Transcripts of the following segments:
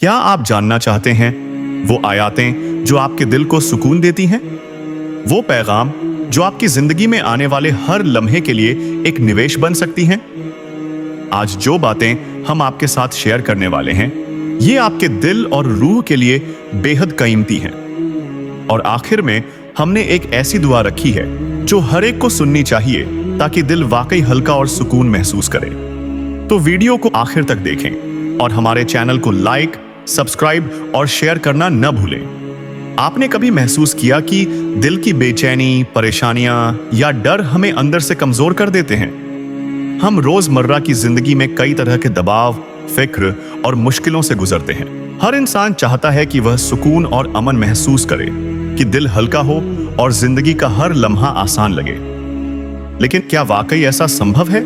क्या आप जानना चाहते हैं वो आयातें जो आपके दिल को सुकून देती हैं? वो पैगाम जो आपकी जिंदगी में आने वाले हर लम्हे के लिए एक निवेश बन सकती हैं? आज जो बातें हम आपके साथ शेयर करने वाले हैं, ये आपके दिल और रूह के लिए बेहद कीमती हैं। और आखिर में हमने एक ऐसी दुआ रखी है जो हर एक को सुननी चाहिए ताकि दिल वाकई हल्का और सुकून महसूस करे। तो वीडियो को आखिर तक देखें और हमारे चैनल को लाइक, सब्सक्राइब और शेयर करना न भूलें। आपने कभी महसूस किया कि दिल की बेचैनी, परेशानियां या डर हमें अंदर से कमजोर कर देते हैं? हम रोजमर्रा की जिंदगी में कई तरह के दबाव, फिक्र और मुश्किलों से गुजरते हैं। हर इंसान चाहता है कि वह सुकून और अमन महसूस करे, कि दिल हल्का हो और जिंदगी का हर लम्हा आसान लगे। लेकिन क्या वाकई ऐसा संभव है?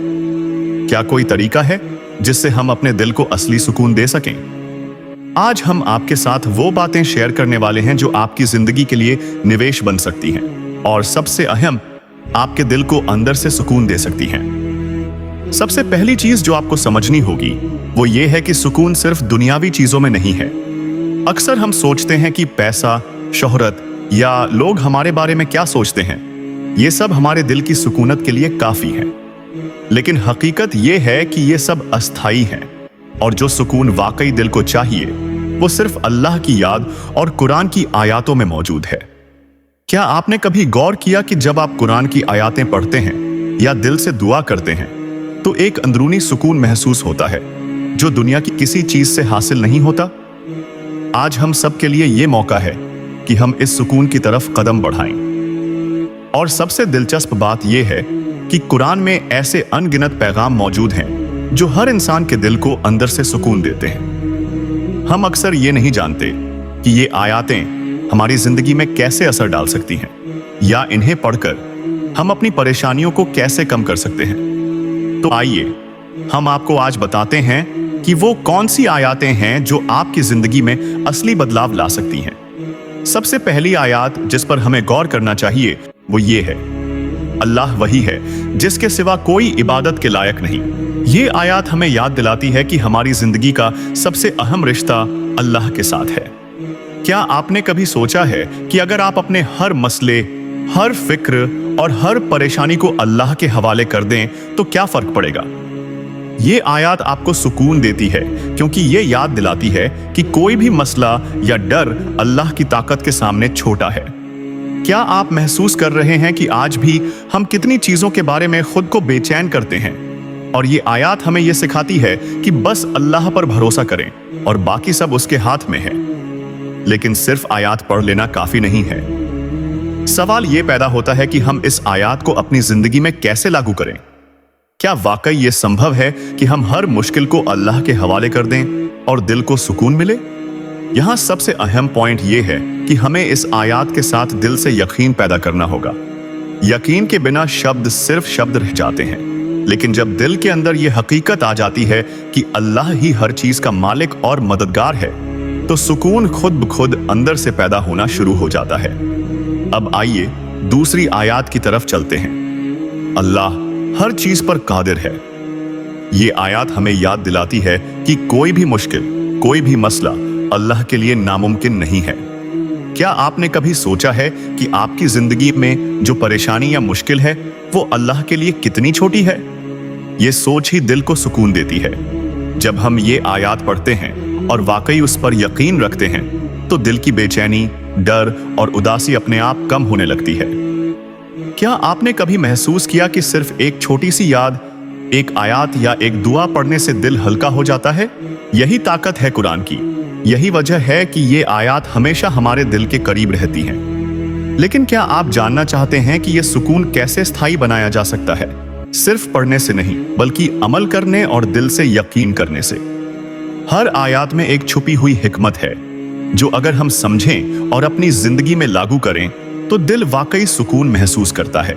क्या कोई तरीका है जिससे हम अपने दिल को असली सुकून दे सकें? आज हम आपके साथ वो बातें शेयर करने वाले हैं जो आपकी जिंदगी के लिए निवेश बन सकती हैं और सबसे अहम, आपके दिल को अंदर से सुकून दे सकती हैं। सबसे पहली चीज जो आपको समझनी होगी वो ये है कि सुकून सिर्फ दुनियावी चीजों में नहीं है। अक्सर हम सोचते हैं कि पैसा, शोहरत या लोग हमारे बारे में क्या सोचते हैं, ये सब हमारे दिल की सुकूनत के लिए काफी है। लेकिन हकीकत ये है कि ये सब अस्थाई है और जो सुकून वाकई दिल को चाहिए वो सिर्फ अल्लाह की याद और कुरान की आयातों में मौजूद है। क्या आपने कभी गौर किया कि जब आप कुरान की आयातें पढ़ते हैं या दिल से दुआ करते हैं तो एक अंदरूनी सुकून महसूस होता है जो दुनिया की किसी चीज से हासिल नहीं होता? आज हम सब के लिए ये मौका है कि हम इस सुकून की तरफ कदम बढ़ाएं। और सबसे दिलचस्प बात यह है कि कुरान में ऐसे अनगिनत पैगाम मौजूद हैं जो हर इंसान के दिल को अंदर से सुकून देते हैं। हम अक्सर ये नहीं जानते कि ये आयातें हमारी जिंदगी में कैसे असर डाल सकती हैं या इन्हें पढ़कर हम अपनी परेशानियों को कैसे कम कर सकते हैं। तो आइए हम आपको आज बताते हैं कि वो कौन सी आयातें हैं जो आपकी जिंदगी में असली बदलाव ला सकती हैं। सबसे पहली आयत जिस पर हमें गौर करना चाहिए वो ये है, अल्लाह वही है जिसके सिवा कोई इबादत के लायक नहीं। ये आयत हमें याद दिलाती है कि हमारी जिंदगी का सबसे अहम रिश्ता अल्लाह के साथ है। क्या आपने कभी सोचा है कि अगर आप अपने हर मसले, हर फिक्र और हर परेशानी को अल्लाह के हवाले कर दें तो क्या फर्क पड़ेगा? ये आयत आपको सुकून देती है क्योंकि ये याद दिलाती है कि कोई भी मसला या डर अल्लाह की ताकत के सामने छोटा है। क्या आप महसूस कर रहे हैं कि आज भी हम कितनी चीजों के बारे में खुद को बेचैन करते हैं? और ये आयत हमें यह सिखाती है कि बस अल्लाह पर भरोसा करें और बाकी सब उसके हाथ में है। लेकिन सिर्फ आयत पढ़ लेना काफी नहीं है। सवाल यह पैदा होता है कि हम इस आयत को अपनी जिंदगी में कैसे लागू करें। क्या वाकई ये संभव है कि हम हर मुश्किल को अल्लाह के हवाले कर दें और दिल को सुकून मिले? यहां सबसे अहम पॉइंट यह है कि हमें इस आयत के साथ दिल से यकीन पैदा करना होगा। यकीन के बिना शब्द सिर्फ शब्द रह जाते हैं, लेकिन जब दिल के अंदर यह हकीकत आ जाती है कि अल्लाह ही हर चीज का मालिक और मददगार है, तो सुकून खुद ब खुद अंदर से पैदा होना शुरू हो जाता है। अब आइए दूसरी आयत की तरफ चलते हैं। अल्लाह हर चीज पर कादिर है। ये आयत हमें याद दिलाती है कि कोई भी मुश्किल, कोई भी मसला अल्लाह के लिए नामुमकिन नहीं है। क्या आपने कभी सोचा है कि आपकी जिंदगी में जो परेशानी या मुश्किल है वो अल्लाह के लिए कितनी छोटी है? ये सोच ही दिल को सुकून देती है। जब हम ये आयत पढ़ते हैं और वाकई उस पर यकीन रखते हैं तो दिल की बेचैनी, डर और उदासी अपने आप कम होने लगती है। क्या आपने कभी महसूस किया कि सिर्फ एक छोटी सी याद, एक आयत या एक दुआ पढ़ने से दिल हल्का हो जाता है? यही ताकत है कुरान की। यही वजह है कि ये आयत हमेशा हमारे दिल के करीब रहती हैं। लेकिन क्या आप जानना चाहते हैं कि यह सुकून कैसे स्थायी बनाया जा सकता है? सिर्फ पढ़ने से नहीं, बल्कि अमल करने और दिल से यकीन करने से। हर आयत में एक छुपी हुई हिकमत है जो अगर हम समझें और अपनी जिंदगी में लागू करें तो दिल वाकई सुकून महसूस करता है।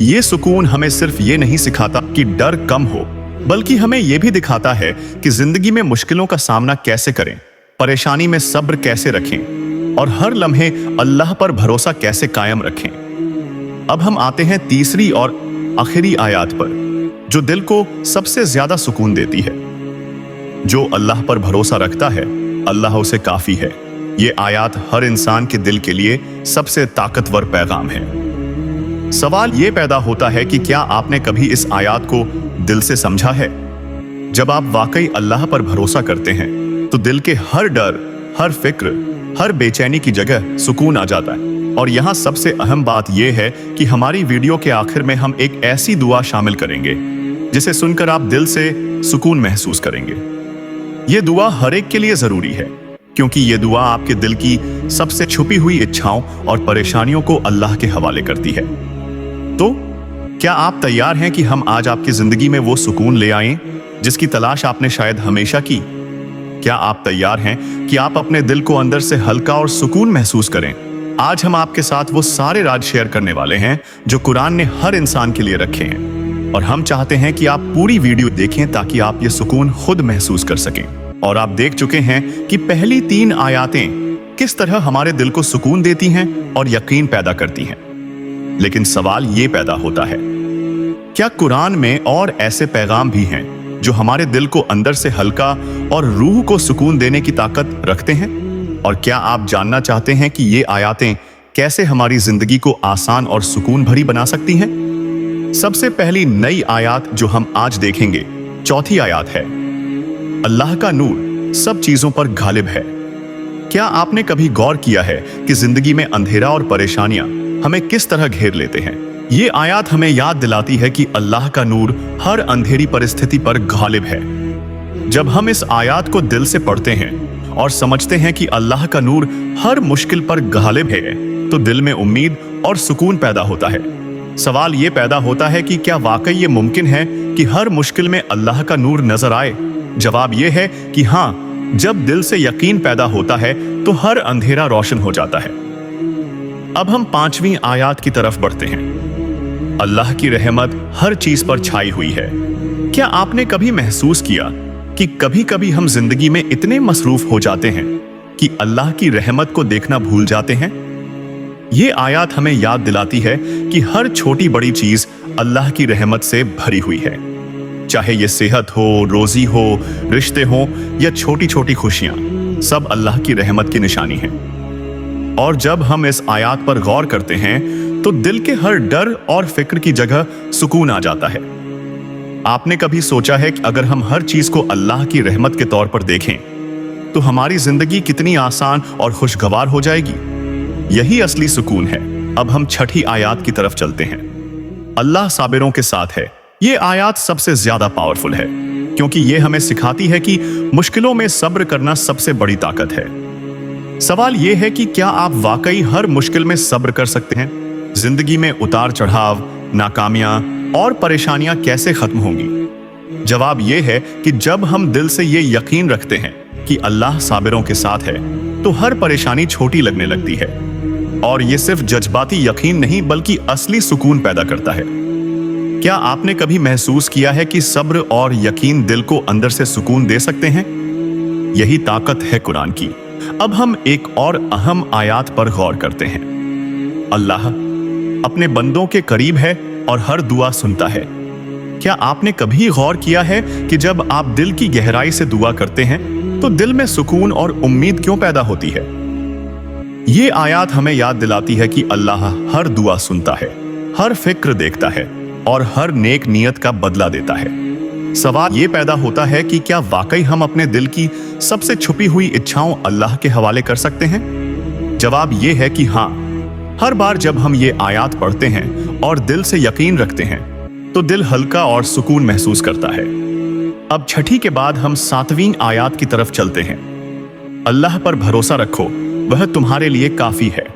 ये सुकून हमें सिर्फ ये नहीं सिखाता कि डर कम हो, बल्कि हमें यह भी दिखाता है कि जिंदगी में मुश्किलों का सामना कैसे करें, परेशानी में सब्र कैसे रखें और हर लम्हे अल्लाह पर भरोसा कैसे कायम रखें। अब हम आते हैं तीसरी और आखिरी आयत पर, जो दिल को सबसे ज्यादा सुकून देती है। जो अल्लाह पर भरोसा रखता है अल्लाह उसे काफी है। ये आयत हर इंसान के दिल के लिए सबसे ताकतवर पैगाम है। सवाल ये पैदा होता है कि क्या आपने कभी इस आयत को दिल से समझा है? जब आप वाकई अल्लाह पर भरोसा करते हैं तो दिल के हर डर, हर फिक्र, हर बेचैनी की जगह सुकून आ जाता है। और यहाँ सबसे अहम बात यह है कि हमारी वीडियो के आखिर में हम एक ऐसी दुआ शामिल करेंगे जिसे सुनकर आप दिल से सुकून महसूस करेंगे। ये दुआ हर एक के लिए जरूरी है, क्योंकि ये दुआ आपके दिल की सबसे छुपी हुई इच्छाओं और परेशानियों को अल्लाह के हवाले करती है। तो क्या आप तैयार हैं कि हम आज आपकी जिंदगी में वो सुकून ले आएं जिसकी तलाश आपने शायद हमेशा की? क्या आप तैयार हैं कि आप अपने दिल को अंदर से हल्का और सुकून महसूस करें? आज हम आपके साथ वो सारे राज शेयर करने वाले हैं जो कुरान ने हर इंसान के लिए रखे हैं, और हम चाहते हैं कि आप पूरी वीडियो देखें ताकि आप ये सुकून खुद महसूस कर सकें। और आप देख चुके हैं कि पहली 3 आयतें किस तरह हमारे दिल को सुकून देती हैं और यकीन पैदा करती हैं। लेकिन सवाल ये पैदा होता है, क्या कुरान में और ऐसे पैगाम भी हैं जो हमारे दिल को अंदर से हल्का और रूह को सुकून देने की ताकत रखते हैं? और क्या आप जानना चाहते हैं कि ये आयतें कैसे हमारी जिंदगी को आसान और सुकून भरी बना सकती हैं? सबसे पहली नई आयत जो हम आज देखेंगे, चौथी आयत है, अल्लाह का नूर सब चीजों पर गालिब है। क्या आपने कभी गौर किया है कि जिंदगी में अंधेरा और परेशानियां हमें किस तरह घेर लेते हैं? ये आयत हमें याद दिलाती है कि अल्लाह का नूर हर अंधेरी परिस्थिति पर गालिब है। जब हम इस आयत को दिल से पढ़ते हैं और समझते हैं कि अल्लाह का नूर हर मुश्किल पर गालिब है, तो दिल में उम्मीद और सुकून पैदा होता है। सवाल ये पैदा होता है कि क्या वाकई ये मुमकिन है कि हर मुश्किल में अल्लाह का नूर नजर आए? जवाब ये है कि हाँ, जब दिल से यकीन पैदा होता है तो हर अंधेरा रोशन हो जाता है। अब हम 5वीं आयत की तरफ बढ़ते हैं। अल्लाह की रहमत हर चीज पर छाई हुई है। क्या आपने कभी महसूस किया कि कभी-कभी हम जिंदगी में इतने मसरूफ हो जाते हैं कि अल्लाह की रहमत को देखना भूल जाते हैं? ये आयत हमें याद दिलाती है कि हर छोटी बड़ी चीज अल्लाह की रहमत से भरी हुई है। चाहे ये सेहत हो, रोजी हो, रिश्ते हो या छोटी छोटी खुशियां, सब अल्लाह की रहमत की निशानी है। और जब हम इस आयत पर गौर करते हैं तो दिल के हर डर और फिक्र की जगह सुकून आ जाता है। आपने कभी सोचा है कि अगर हम हर चीज को अल्लाह की रहमत के तौर पर देखें तो हमारी जिंदगी कितनी आसान और खुशगवार हो जाएगी? यही असली सुकून है। अब हम 6ठी आयत की तरफ चलते हैं। अल्लाह साबिरों के साथ है। ये आयत सबसे ज्यादा पावरफुल है क्योंकि ये हमें सिखाती है कि मुश्किलों में सब्र करना सबसे बड़ी ताकत है। सवाल ये है कि क्या आप वाकई हर मुश्किल में सब्र कर सकते हैं? जिंदगी में उतार चढ़ाव, नाकामियां और परेशानियां कैसे खत्म होंगी? जवाब ये है कि जब हम दिल से ये यकीन रखते हैं कि अल्लाह साबिरों के साथ है तो हर परेशानी छोटी लगने लगती है। और ये सिर्फ जज्बाती यकीन नहीं बल्कि असली सुकून पैदा करता है। क्या आपने कभी महसूस किया है कि सब्र और यकीन दिल को अंदर से सुकून दे सकते हैं? यही ताकत है कुरान की। अब हम एक और अहम आयत पर गौर करते हैं। अल्लाह अपने बंदों के करीब है और हर दुआ सुनता है। क्या आपने कभी गौर किया है कि जब आप दिल की गहराई से दुआ करते हैं तो दिल में सुकून और उम्मीद क्यों पैदा होती है? ये आयत हमें याद दिलाती है कि अल्लाह हर दुआ सुनता है, हर फिक्र देखता है और हर नेक नियत का बदला देता है। सवाल ये पैदा होता है कि क्या वाकई हम अपने दिल की सबसे छुपी हुई इच्छाओं अल्लाह के हवाले कर सकते हैं? जवाब ये है कि हाँ। हर बार जब हम ये आयत पढ़ते हैं और दिल से यकीन रखते हैं तो दिल हल्का और सुकून महसूस करता है। अब 6ठी के बाद हम 7वीं आयत की तरफ चलते हैं। अल्लाह पर भरोसा रखो, वह तुम्हारे लिए काफी है।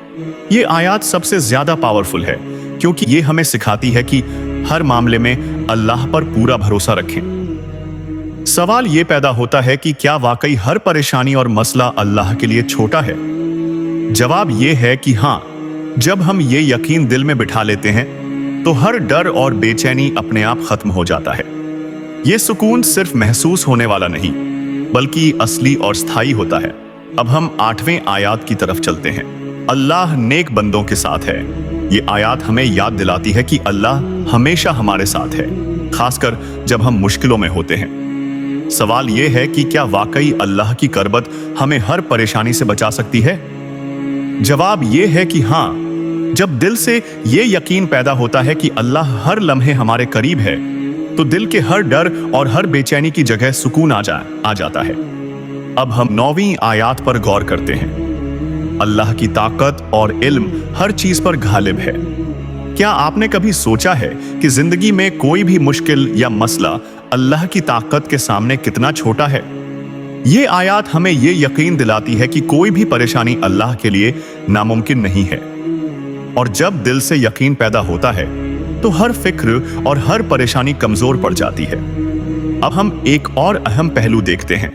ये आयत सबसे ज्यादा पावरफुल है क्योंकि ये हमें सिखाती है कि हर मामले में अल्लाह पर पूरा भरोसा रखें। सवाल ये पैदा होता है कि क्या वाकई हर परेशानी और मसला अल्लाह के लिए छोटा है? जवाब ये है कि हाँ। जब हम ये यकीन दिल में बिठा लेते हैं तो हर डर और बेचैनी अपने आप खत्म हो जाता है। ये सुकून सिर्फ महसूस होने वाला नहीं बल्कि असली और स्थायी होता है। अब हम 8वें आयत की तरफ चलते हैं। अल्लाह नेक बंदों के साथ है। ये आयत हमें याद दिलाती है कि अल्लाह हमेशा हमारे साथ है, खासकर जब हम मुश्किलों में होते हैं। सवाल यह है कि क्या वाकई अल्लाह की करबत हमें हर परेशानी से बचा सकती है? जवाब यह है कि हाँ। जब दिल से यह यकीन पैदा होता है कि अल्लाह हर लम्हे हमारे करीब है, तो दिल के हर डर और हर बेचैनी की जगह सुकून आ जाता है। अब हम 9वीं आयत पर गौर करते हैं। अल्लाह की ताकत और इल्म हर चीज पर गालिब है। क्या आपने कभी सोचा है कि जिंदगी में कोई भी मुश्किल या मसला अल्लाह की ताकत के सामने कितना छोटा है? ये आयत हमें ये यकीन दिलाती है कि कोई भी परेशानी अल्लाह के लिए नामुमकिन नहीं है। और जब दिल से यकीन पैदा होता है तो हर फिक्र और हर परेशानी कमजोर पड़ जाती है। अब हम एक और अहम पहलू देखते हैं।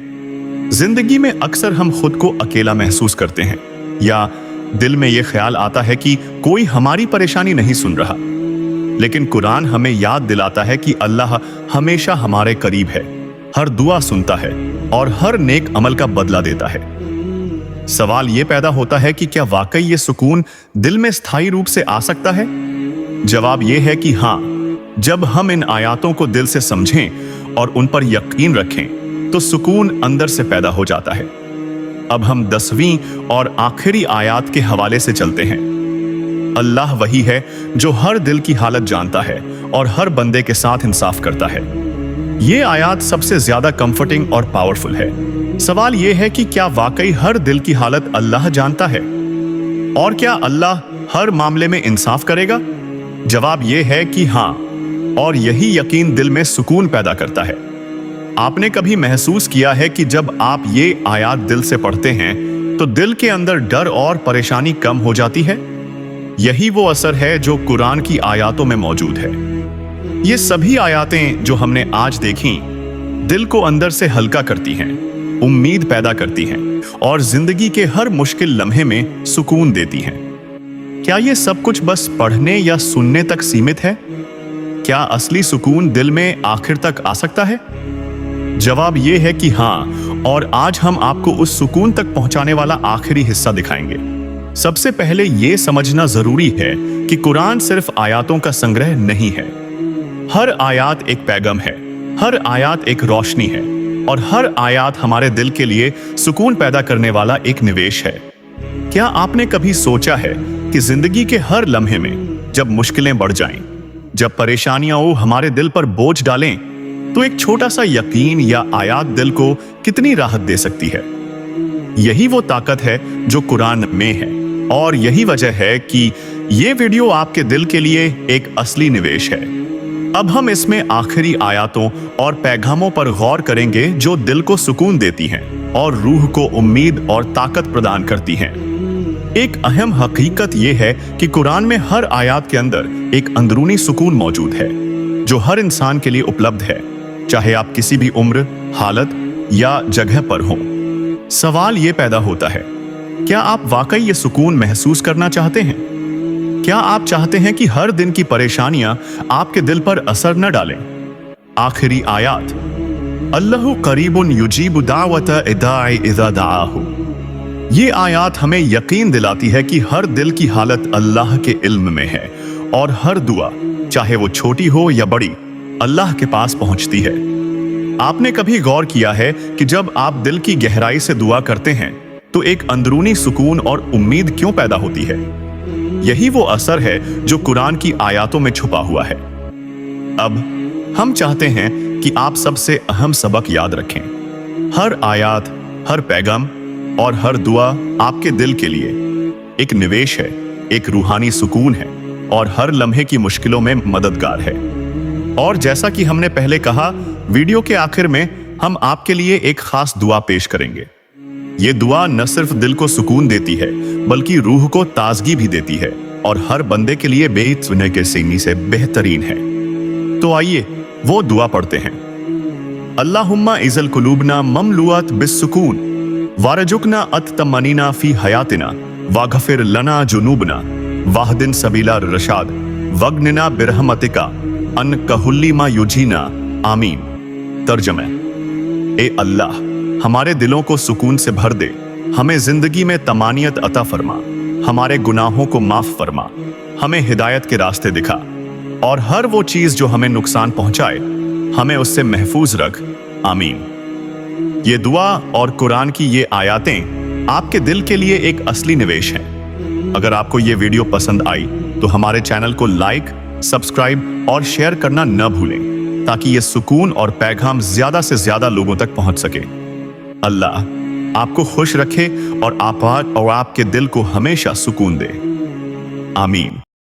जिंदगी में अक्सर हम खुद को अकेला महसूस करते हैं, या दिल में यह ख्याल आता है कि कोई हमारी परेशानी नहीं सुन रहा। लेकिन कुरान हमें याद दिलाता है कि अल्लाह हमेशा हमारे करीब है, हर दुआ सुनता है और हर नेक अमल का बदला देता है। सवाल यह पैदा होता है कि क्या वाकई ये सुकून दिल में स्थायी रूप से आ सकता है? जवाब यह है कि हाँ। जब हम इन आयतों को दिल से समझें और उन पर यकीन रखें तो सुकून अंदर से पैदा हो जाता है। अब हम 10वीं और आखिरी आयत के हवाले से चलते हैं। अल्लाह वही है जो हर दिल की हालत जानता है और हर बंदे के साथ इंसाफ करता है। यह आयत सबसे ज्यादा कंफर्टिंग और पावरफुल है। सवाल यह है कि क्या वाकई हर दिल की हालत अल्लाह जानता है? और क्या अल्लाह हर मामले में इंसाफ करेगा? जवाब यह है कि हाँ, और यही यकीन दिल में सुकून पैदा करता है। आपने कभी महसूस किया है कि जब आप ये आयत दिल से पढ़ते हैं तो दिल के अंदर डर और परेशानी कम हो जाती है? यही वो असर है जो कुरान की आयतों में मौजूद है। ये सभी आयतें जो हमने आज देखी दिल को अंदर से हल्का करती हैं, उम्मीद पैदा करती हैं और जिंदगी के हर मुश्किल लम्हे में सुकून देती हैं। क्या ये सब कुछ बस पढ़ने या सुनने तक सीमित है? क्या असली सुकून दिल में आखिर तक आ सकता है? जवाब यह है कि हाँ, और आज हम आपको उस सुकून तक पहुंचाने वाला आखिरी हिस्सा दिखाएंगे। सबसे पहले यह समझना जरूरी है कि कुरान सिर्फ आयतों का संग्रह नहीं है। हर आयत एक पैगाम है, हर आयत एक रोशनी है और हर आयत हमारे दिल के लिए सुकून पैदा करने वाला एक निवेश है। क्या आपने कभी सोचा है कि जिंदगी के हर लम्हे में जब मुश्किलें बढ़ जाएं, जब परेशानियां हमारे दिल पर बोझ डालें, तो एक छोटा सा यकीन या आयत दिल को कितनी राहत दे सकती है? यही वो ताकत है जो कुरान में है, और यही वजह है कि ये वीडियो आपके दिल के लिए एक असली निवेश है। अब हम इसमें आखिरी आयतों और पैगामों पर गौर करेंगे जो दिल को सुकून देती हैं और रूह को उम्मीद और ताकत प्रदान करती हैं। एक अहम हकीकत यह है कि कुरान में हर आयत के अंदर एक अंदरूनी सुकून मौजूद है जो हर इंसान के लिए उपलब्ध है, चाहे आप किसी भी उम्र, हालत या जगह पर हों। सवाल यह पैदा होता है, क्या आप वाकई ये सुकून महसूस करना चाहते हैं? क्या आप चाहते हैं कि हर दिन की परेशानियां आपके दिल पर असर न डालें? आखिरी आयत, अल्लाहु करीबुन युजीबु दावत इदाई इज़ा दाआहु। ये आयत हमें यकीन दिलाती है कि हर दिल की हालत अल्लाह के इल्म में है और हर दुआ, चाहे वो छोटी हो या बड़ी, अल्लाह के पास पहुंचती है। आपने कभी गौर किया है कि जब आप दिल की गहराई से दुआ करते हैं तो एक अंदरूनी सुकून और उम्मीद क्यों पैदा होती है? यही वो असर है जो कुरान की आयतों में छुपा हुआ है। अब हम चाहते हैं कि आप सबसे अहम सबक याद रखें। हर आयत, हर पैगाम और हर दुआ आपके दिल के लिए एक निवेश है, एक रूहानी सुकून है और हर लम्हे की मुश्किलों में मददगार है। और जैसा कि हमने पहले कहा, वीडियो के आखिर में हम आपके लिए एक खास दुआ पेश करेंगे। ये दुआ न सिर्फ दिल को सुकून देती है बल्कि रूह को ताजगी भी देती है और हर बंदे के लिए बेइत्मीनानी के सीने से बेहतरीन है। तो आइए वो दुआ पढ़ते हैं। अल्लाहुम्मा इज़ल कुलूबना ममलुअत बिस्सुकून वारजुकना अत्तमनीना फी हयातिना वागफिर लना जुनूबना वाहदिन सबीला रशाद वग्निना बिरहमतिका अन कहुल्ली मा युजीना आमीन। तर्जमा, ए अल्लाह, हमारे दिलों को सुकून से भर दे, हमें जिंदगी में तमानियत अता फरमा, हमारे गुनाहों को माफ फरमा, हमें हिदायत के रास्ते दिखा और हर वो चीज जो हमें नुकसान पहुंचाए हमें उससे महफूज रख। आमीन। ये दुआ और कुरान की ये आयतें आपके दिल के लिए एक असली निवेश हैं। अगर आपको ये वीडियो पसंद आई तो हमारे चैनल को लाइक, सब्सक्राइब और शेयर करना न भूलें, ताकि ये सुकून और पैगाम ज्यादा से ज्यादा लोगों तक पहुंच सके। अल्लाह आपको खुश रखे और आपके दिल को हमेशा सुकून दे। आमीन।